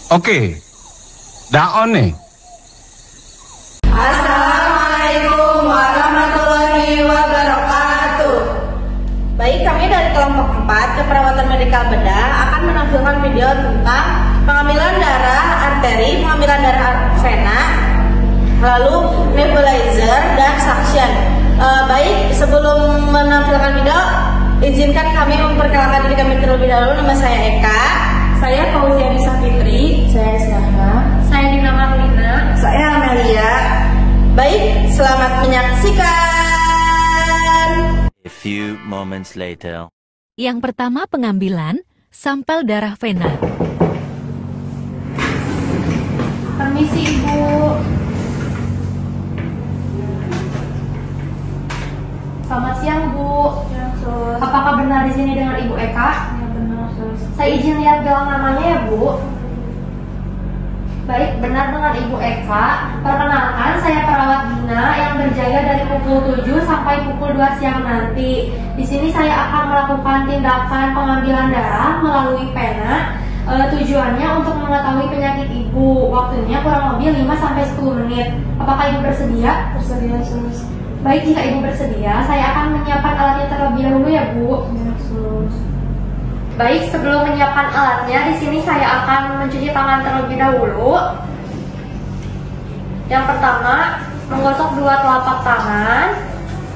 Oke, daon nih. Assalamualaikum warahmatullahi wabarakatuh. Baik, kami dari kelompok 4 keperawatan medikal bedah akan menampilkan video tentang pengambilan darah arteri, pengambilan darah vena, lalu nebulizer dan suction. Baik, sebelum menampilkan video, izinkan kami memperkenalkan diri kami terlebih dahulu. Nama saya Eka. Saya Fauzia Nisa Fitri. Saya Zahra. Saya Dina Marlina. Saya Amelia. Baik, selamat menyaksikan. A few moments later. Yang pertama pengambilan sampel darah vena. Permisi Ibu. Selamat siang Bu. Ya, Sus. Apakah benar di sini dengan Ibu Eka? Ya, benar, Sus. Saya izin lihat gelang namanya ya Bu. Baik, benar dengan Ibu Eka. Perkenalkan, saya perawat Dina yang berjaga dari pukul 7 sampai pukul 2 siang nanti. Di sini saya akan melakukan tindakan pengambilan darah melalui pena. Tujuannya untuk mengetahui penyakit Ibu. Waktunya kurang lebih 5 sampai 10 menit. Apakah Ibu bersedia? Bersedia, Sus. Baik, jika Ibu bersedia, saya akan menyiapkan alatnya terlebih dahulu ya Bu. Ya, Sus. Baik, sebelum menyiapkan alatnya, di sini saya akan mencuci tangan terlebih dahulu. Yang pertama, menggosok dua telapak tangan,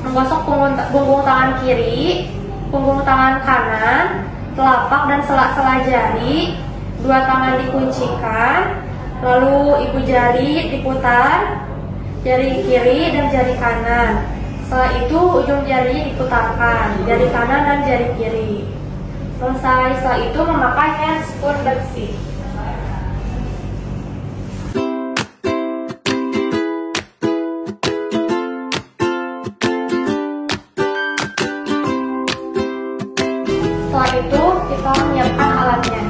menggosok punggung tangan kiri, punggung tangan kanan, telapak dan sela-sela jari. Dua tangan dikuncikan, lalu ibu jari diputar, jari kiri dan jari kanan. Setelah itu ujung jarinya diputarkan, jari kanan dan jari kiri. Selesai, setelah itu memakai hand spoon bersih. Setelah itu kita menyiapkan alatnya.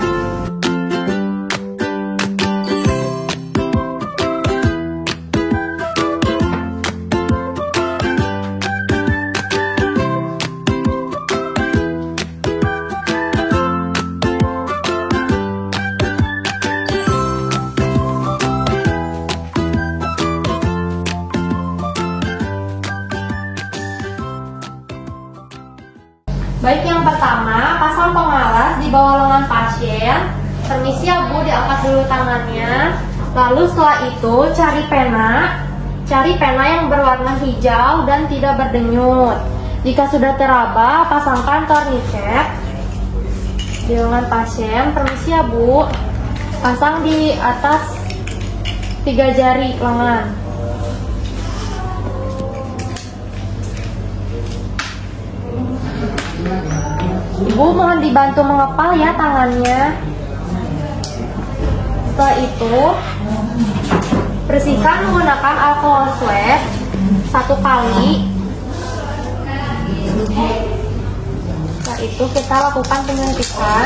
Baik, yang pertama, pasang pengalas di bawah lengan pasien. Permisi ya Bu, diangkat dulu tangannya. Lalu setelah itu cari pena yang berwarna hijau dan tidak berdenyut. Jika sudah teraba, pasangkan tourniquet di lengan pasien. Permisi ya Bu, pasang di atas 3 jari lengan. Ibu mohon dibantu mengepal ya tangannya. Setelah itu bersihkan menggunakan alkohol swab 1 kali. Setelah itu kita lakukan penyuntikan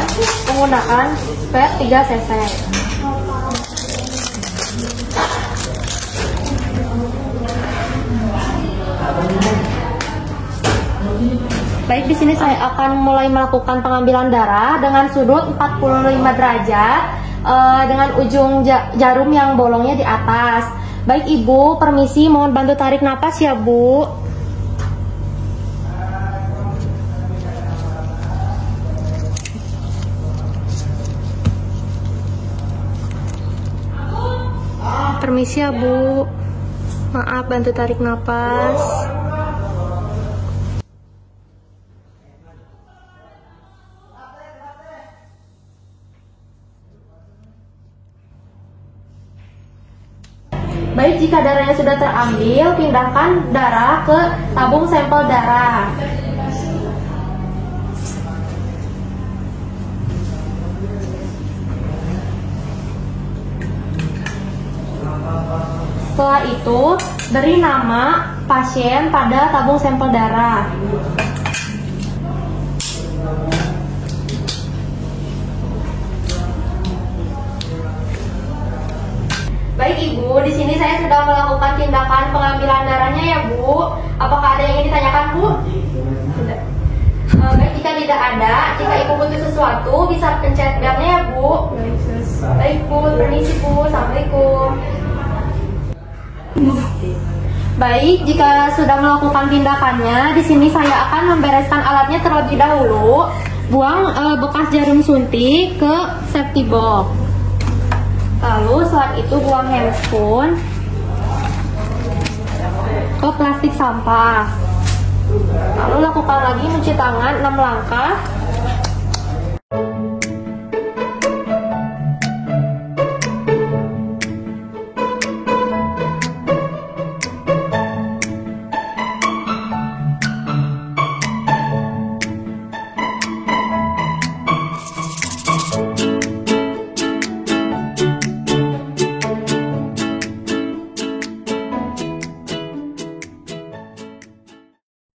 menggunakan swab 3 cc. Baik, di sini saya akan mulai melakukan pengambilan darah dengan sudut 45 derajat dengan ujung jarum yang bolongnya di atas. Baik Ibu, permisi mohon bantu tarik napas ya Bu. Permisi ya Bu. Maaf, bantu tarik napas. Baik, jika darahnya sudah terambil, pindahkan darah ke tabung sampel darah. Setelah itu, beri nama pasien pada tabung sampel darah. Baik Ibu, di sini saya sudah melakukan tindakan pengambilan darahnya ya Bu. Apakah ada yang ingin ditanyakan Bu? Tidak. Baik, jika tidak ada, jika Ibu butuh sesuatu bisa pencet belnya ya Bu. Baik Bu, permisi Bu. Assalamualaikum. Baik, jika sudah melakukan tindakannya, di sini saya akan membereskan alatnya terlebih dahulu. Buang bekas jarum suntik ke safety box. Lalu setelah itu buang handscoon ke plastik sampah. Lalu lakukan lagi mencuci tangan 6 langkah.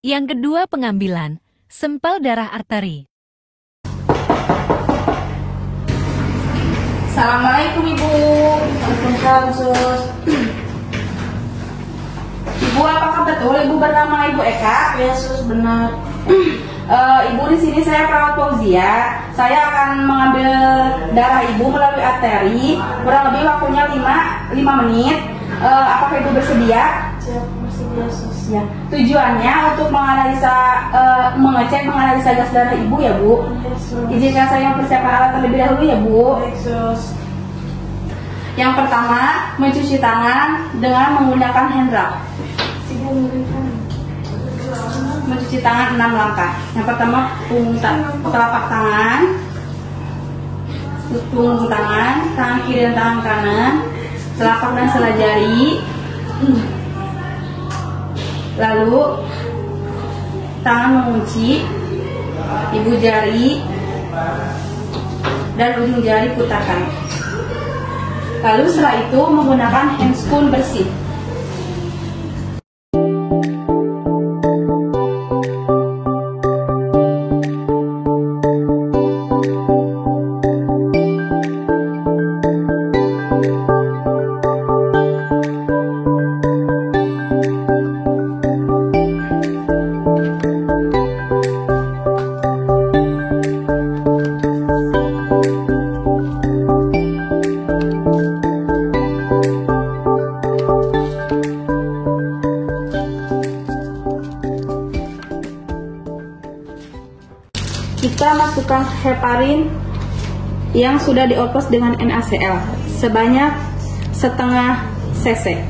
Yang kedua pengambilan, sampel darah arteri. Assalamualaikum Ibu. Waalaikumsalam Sus. Ibu, apakah betul Ibu bernama Ibu Eka? Ya Sus, benar. Ibu, di sini saya perawat Fauzia. Saya akan mengambil darah Ibu melalui arteri. Kurang lebih waktunya 5 menit. Apakah Ibu bersedia? Siap, bersedia Sus. Ya. Tujuannya untuk mengecek menganalisa gas darah Ibu ya Bu. Izinkan saya mempersiapkan alat terlebih dahulu ya Bu. Yang pertama, mencuci tangan dengan menggunakan hand rub. Mencuci tangan 6 langkah. Yang pertama, telapak tangan, punggung tangan, tangan kiri dan tangan kanan, telapak dan sela jari. Lalu tangan mengunci, ibu jari dan ujung jari putarkan. Lalu setelah itu menggunakan handscoon bersih. Kita masukkan heparin yang sudah dioplos dengan NaCl sebanyak setengah cc.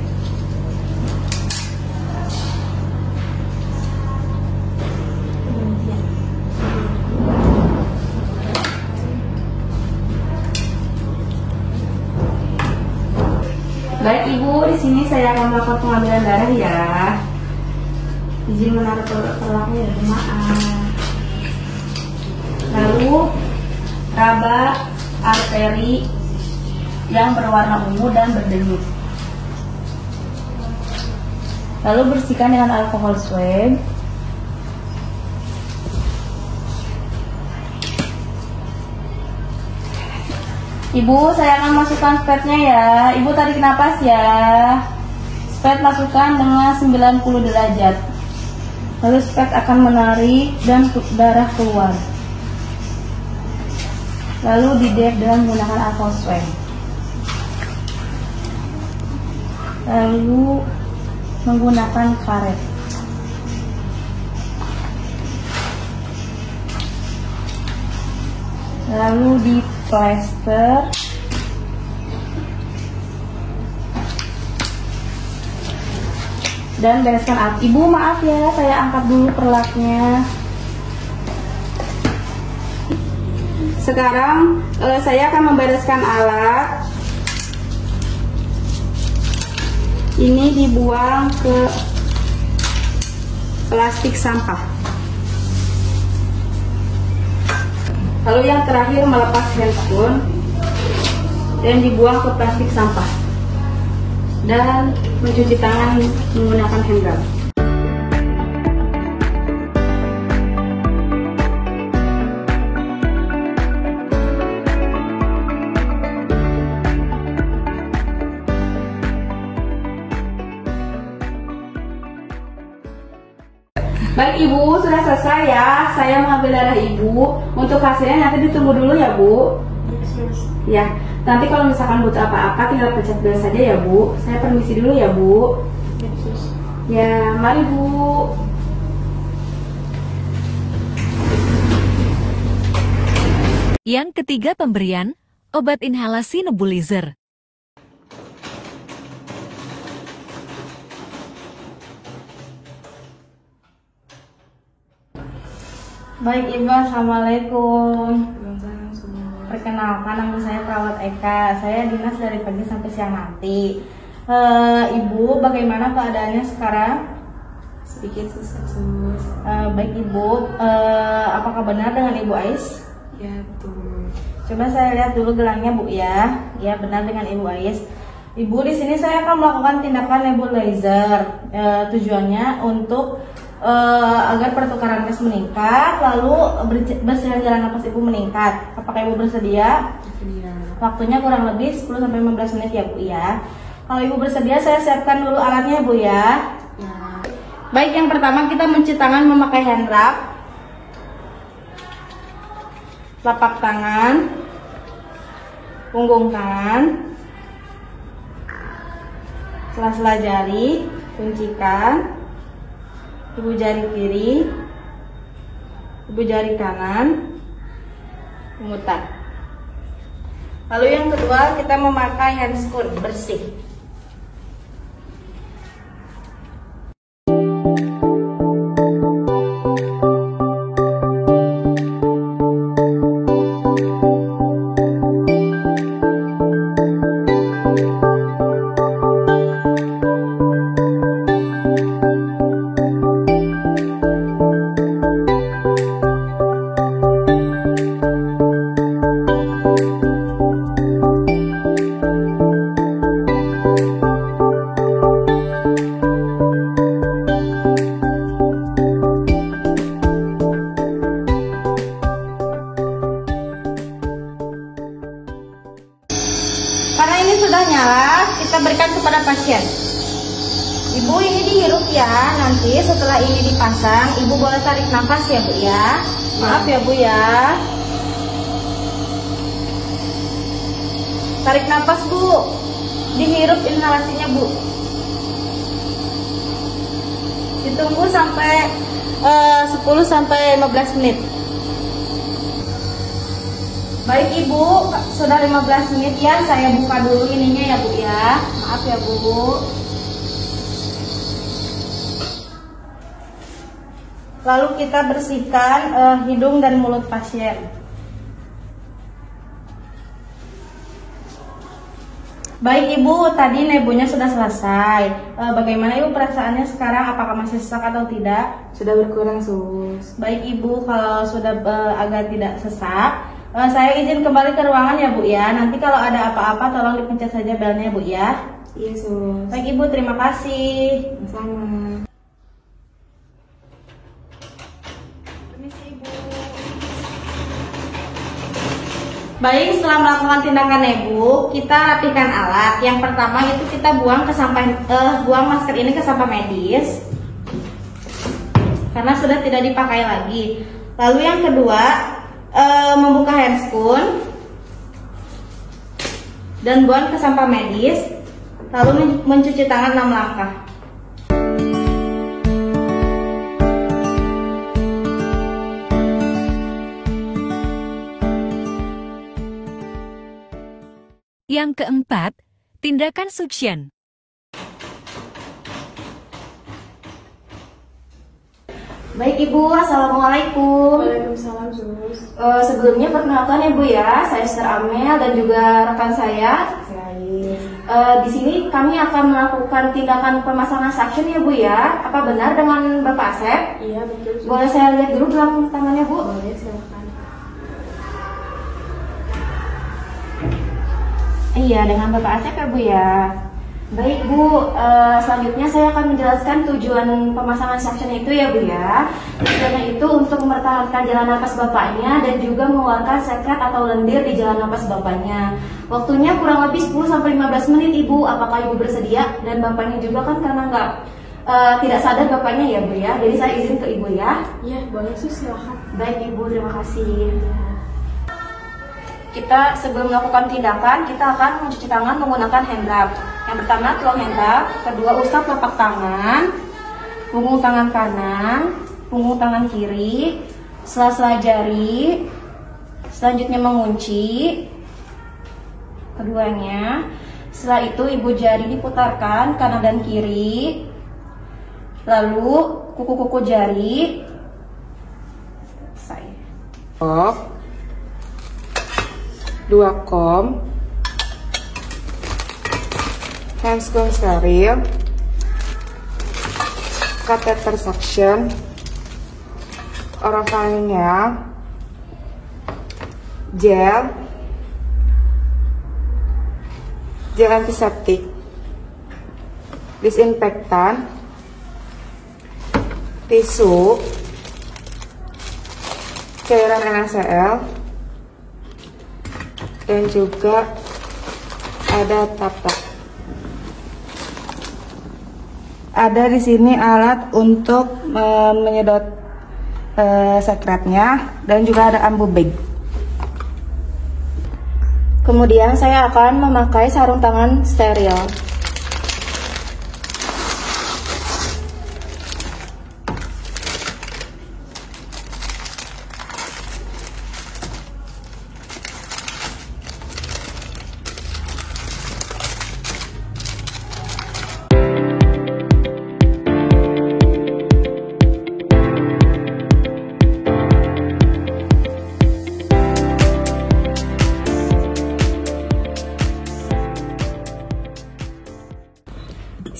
Baik Ibu, di sini saya akan melakukan pengambilan darah ya. Izin menaruh perlaknya ya, maaf. Lalu raba arteri yang berwarna ungu dan berdenyut. Lalu bersihkan dengan alkohol swab. Ibu, saya akan masukkan spatnya ya. Ibu tarik napas ya. Spat masukkan dengan 90 derajat. Lalu spat akan menarik dan darah keluar. Lalu didep dengan menggunakan alkohol swab. Lalu menggunakan karet. Lalu di plester. Dan bereskan alat. Ibu maaf ya, saya angkat dulu perlaknya. Sekarang saya akan membereskan alat. Ini dibuang ke plastik sampah. Lalu yang terakhir melepas handphone dan dibuang ke plastik sampah. Dan mencuci tangan menggunakan hand rub. Baik Ibu, sudah selesai ya. Saya mengambil darah Ibu. Untuk hasilnya nanti ditunggu dulu ya Bu. Ya. Nanti kalau misalkan butuh apa-apa tinggal pencet bel saja ya Bu. Saya permisi dulu ya Bu. Ya, mari Bu. Yang ketiga pemberian obat inhalasi nebulizer. Baik Ibu, Assalamualaikum. Perkenalkan, nama saya Perawat Eka. Saya dinas dari pagi sampai siang nanti. Ibu, bagaimana keadaannya sekarang? Sedikit susah sus. Baik Ibu, apakah benar dengan Ibu Ais? Ya betul. Coba saya lihat dulu gelangnya Bu ya. Ya benar dengan Ibu Ais. Ibu, di sini saya akan melakukan tindakan nebulizer. Tujuannya untuk agar pertukaran gas meningkat, lalu bersihan jalan napas Ibu meningkat. Apakah Ibu bersedia? Bersedia. Waktunya kurang lebih 10-15 menit ya Bu ya. Kalau Ibu bersedia, saya siapkan dulu alatnya Bu ya. Ya. Baik, yang pertama kita mencuci tangan memakai hand rub. Telapak tangan, punggung tangan, sela-sela jari, kuncikan. Ibu jari kiri, ibu jari kanan, memutar. Lalu yang kedua kita memakai handscoon bersih. Karena ini sudah nyala, kita berikan kepada pasien. Ibu, ini dihirup ya. Nanti setelah ini dipasang, Ibu boleh tarik nafas ya Bu ya. Maaf ya Bu ya. Tarik nafas Bu. Dihirup inhalasinya Bu. Ditunggu sampai 10-15 menit. Baik Ibu, sudah 15 menit ya. Saya buka dulu ininya ya Bu ya. Maaf ya Bu. Lalu kita bersihkan hidung dan mulut pasien. Baik Ibu, tadi nebunya sudah selesai. Bagaimana Ibu perasaannya sekarang? Apakah masih sesak atau tidak? Sudah berkurang sus. Baik Ibu, kalau sudah agak tidak sesak, saya izin kembali ke ruangan ya Bu ya. Nanti kalau ada apa-apa tolong dipencet saja belnya Bu ya. Iya sus. Baik Ibu, terima kasih. Sama. Permisi Ibu. Baik, setelah melakukan tindakan nebu, kita rapikan alat. Yang pertama itu kita buang masker ini ke sampah medis karena sudah tidak dipakai lagi. Lalu yang kedua, membuka handscoon dan buang ke sampah medis, lalu mencuci tangan 6 langkah. Yang keempat, tindakan suction. Baik Ibu, Assalamualaikum. Waalaikumsalam sus. Sebelumnya perkenalkan ya Bu ya, saya Sister Amel dan juga rekan saya. Di sini kami akan melakukan tindakan pemasangan suction ya Bu ya. Apa benar dengan Bapak Asep? Iya betul sus. Boleh saya lihat dulu gelang tangannya Bu? Boleh, silakan. Iya, dengan Bapak Asep ya Bu ya. Baik Bu, selanjutnya saya akan menjelaskan tujuan pemasangan suction itu ya Bu ya. Tujuannya itu untuk mempertahankan jalan napas Bapaknya dan juga mengeluarkan sekret atau lendir di jalan napas Bapaknya. Waktunya kurang lebih 10-15 menit Ibu. Apakah Ibu bersedia? Dan Bapaknya juga kan karena tidak sadar Bapaknya ya Bu ya. Jadi saya izin ke Ibu ya. Iya boleh sus, silakan. Baik Ibu, terima kasih. kita sebelum melakukan tindakan, kita akan mencuci tangan menggunakan hand rub. Yang pertama tuang hand rub, kedua usap telapak tangan, punggung tangan kanan, punggung tangan kiri, sela-sela jari, selanjutnya mengunci keduanya. Setelah itu ibu jari diputarkan kanan dan kiri, lalu kuku-kuku jari. Dua kom, handscreen steril, catheter suction, orofaringeal, gel antiseptik, disinfektan, tisu, cairan NaCl, dan juga ada taplak. Ada di sini alat untuk menyedot sekretnya dan juga ada ambu bag. Kemudian saya akan memakai sarung tangan steril.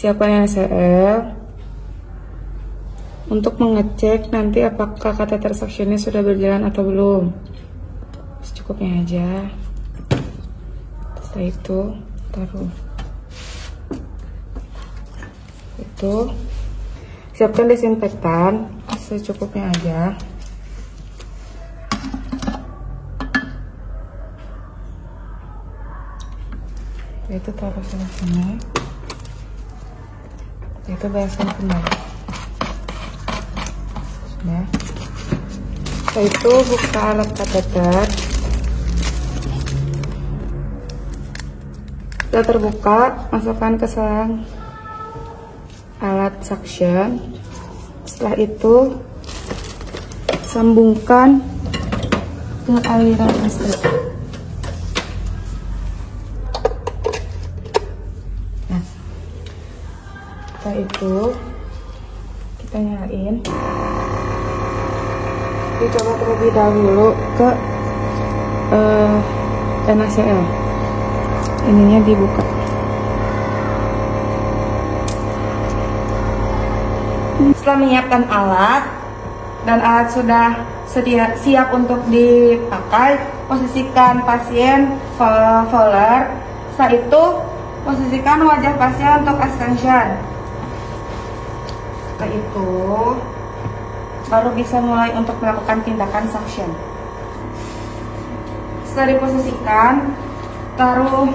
Siapkan NaCl untuk mengecek nanti apakah catheter suctionnya sudah berjalan atau belum. Secukupnya aja. Setelah itu taruh. Itu siapkan desinfektan secukupnya aja. Itu taruh sini. Itu basahkan kembali. Sudah. Setelah itu buka alat kateter. Sudah terbuka, masukkan ke selang alat suction. Setelah itu sambungkan ke aliran listrik. Setelah itu kita nyalain. Dicoba terlebih dahulu ke NaCl. Ininya dibuka. Setelah menyiapkan alat dan alat sudah siap untuk dipakai, posisikan pasien Fowler. Setelah itu posisikan wajah pasien untuk extension. Setelah itu baru bisa mulai untuk melakukan tindakan suction. Setelah diposisikan, taruh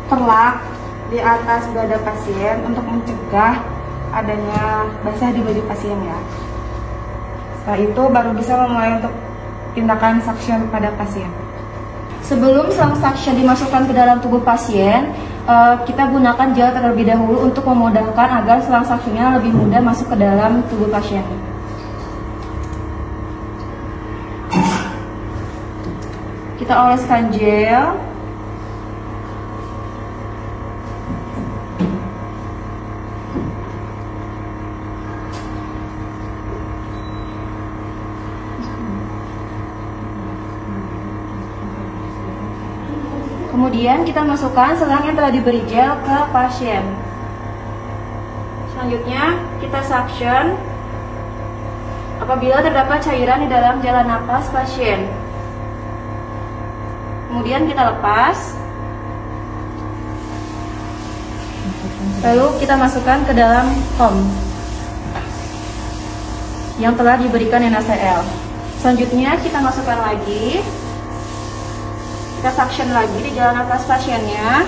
perlak di atas dada pasien untuk mencegah adanya basah di baju pasien ya. Setelah itu baru bisa memulai untuk tindakan suction pada pasien. Sebelum selang suction dimasukkan ke dalam tubuh pasien, kita gunakan gel terlebih dahulu untuk memudahkan agar selang suctionnya lebih mudah masuk ke dalam tubuh pasien. Kita oleskan gel. Kemudian kita masukkan selang yang telah diberi gel ke pasien. Selanjutnya kita suction apabila terdapat cairan di dalam jalan napas pasien. Kemudian kita lepas. Lalu kita masukkan ke dalam kom yang telah diberikan NaCl. Selanjutnya kita masukkan lagi. Kita suction lagi di jalan napas pasiennya.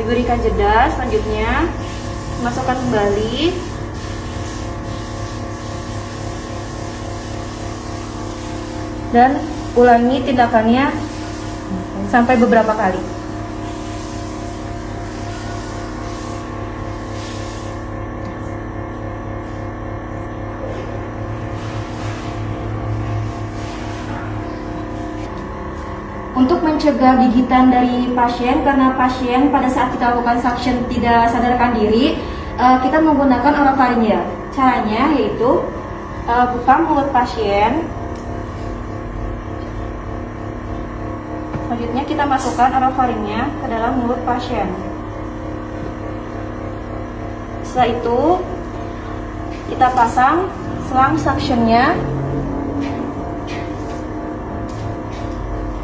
Diberikan jeda, selanjutnya masukkan kembali. dan ulangi tindakannya sampai beberapa kali. Untuk mencegah gigitan dari pasien, karena pasien pada saat kita lakukan suction tidak sadarkan diri, kita menggunakan orofaringea. Caranya yaitu buka mulut pasien, selanjutnya kita masukkan orofaringea ke dalam mulut pasien. Setelah itu kita pasang selang suctionnya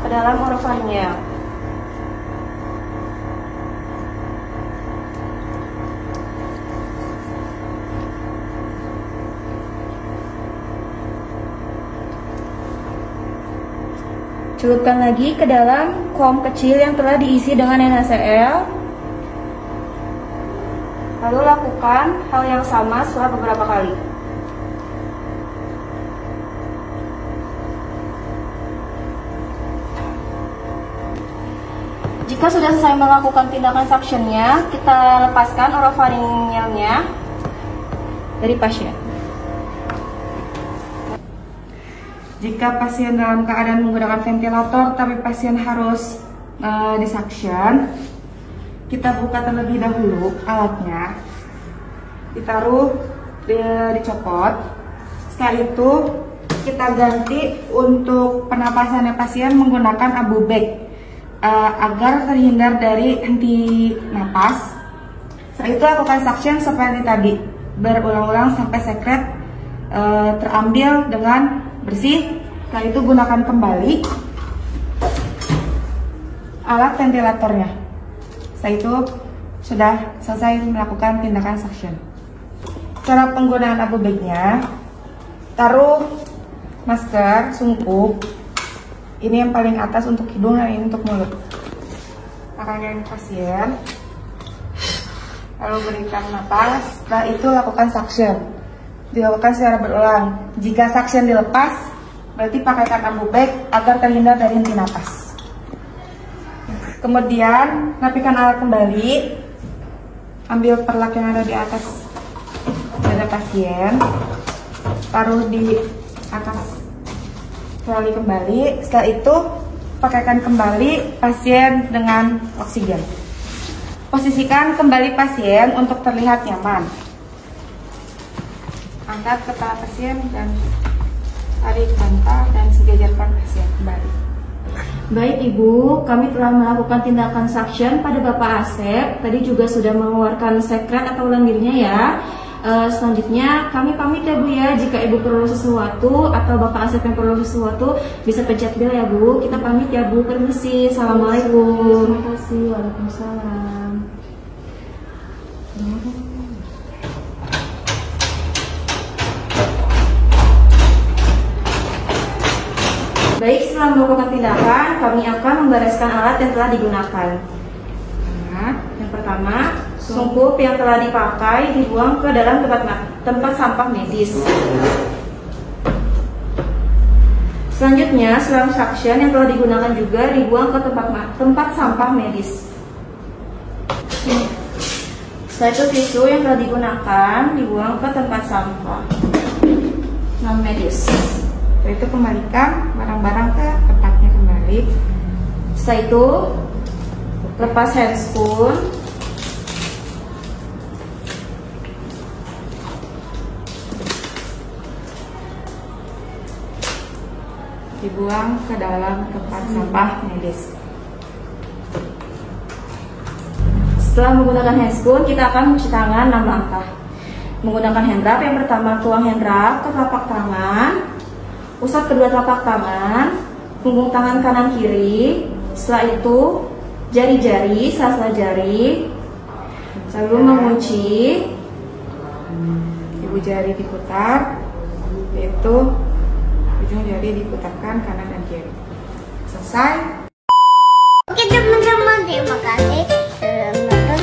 ke dalam orofaringea. Celupkan lagi ke dalam kom kecil yang telah diisi dengan NaCl. Lalu lakukan hal yang sama setelah beberapa kali. Jika sudah selesai melakukan tindakan suctionnya, kita lepaskan orofaringealnya dari pasien. Jika pasien dalam keadaan menggunakan ventilator tapi pasien harus disuction, kita buka terlebih dahulu alatnya, ditaruh, dicopot. Setelah itu kita ganti untuk pernapasannya pasien menggunakan abu bag agar terhindar dari henti napas. Setelah itu lakukan suction seperti tadi, berulang-ulang sampai sekret terambil dengan bersih. Setelah itu gunakan kembali alat ventilatornya. Setelah itu sudah selesai melakukan tindakan suction. Cara penggunaan abu bagnya, taruh masker sungkup. Ini yang paling atas untuk hidung dan ini untuk mulut. Pakaikan pasien, lalu berikan napas. Setelah itu lakukan suction. Dilakukan secara berulang. Jika suction dilepas, berarti pakaikan abu bag agar terhindar dari henti napas. Kemudian rapikan alat kembali. Ambil perlak yang ada di atas dada pasien, taruh di atas tali kembali. Setelah itu pakaikan kembali pasien dengan oksigen. Posisikan kembali pasien untuk terlihat nyaman. Angkat kepala pasien dan tarik bantal dan sejajarkan pasien kembali. Baik Ibu, kami telah melakukan tindakan suction pada Bapak Asep. Tadi juga sudah mengeluarkan sekret atau ulang dirinya ya. Selanjutnya kami pamit ya Bu ya. Jika Ibu perlu sesuatu atau Bapak Asep yang perlu sesuatu bisa pencet bel ya Bu. Kita pamit ya Bu. Permisi. Assalamualaikum. Terima kasih. Waalaikumsalam. Baik, setelah melakukan tindakan, kami akan membereskan alat yang telah digunakan. Nah, yang pertama, sungkup yang telah dipakai dibuang ke dalam tempat sampah medis. Selanjutnya, selang suction yang telah digunakan juga dibuang ke tempat sampah medis. Setelah itu, tisu yang telah digunakan dibuang ke tempat sampah non medis. Setelah itu kembalikan barang-barang ke tempatnya kembali. Setelah itu lepas handscoon. Dibuang ke dalam tempat sampah medis. Setelah menggunakan handscoon, kita akan mencuci tangan 6 langkah. Menggunakan hand rub, yang pertama tuang hand rub ke telapak tangan. Usap kedua telapak tangan, punggung tangan kanan kiri. Setelah itu jari-jari, sela-sela jari, lalu mengunci. Ibu jari diputar, yaitu ujung jari diputarkan kanan dan kiri. Selesai. Oke teman-teman, terima kasih sudah menonton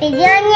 videonya.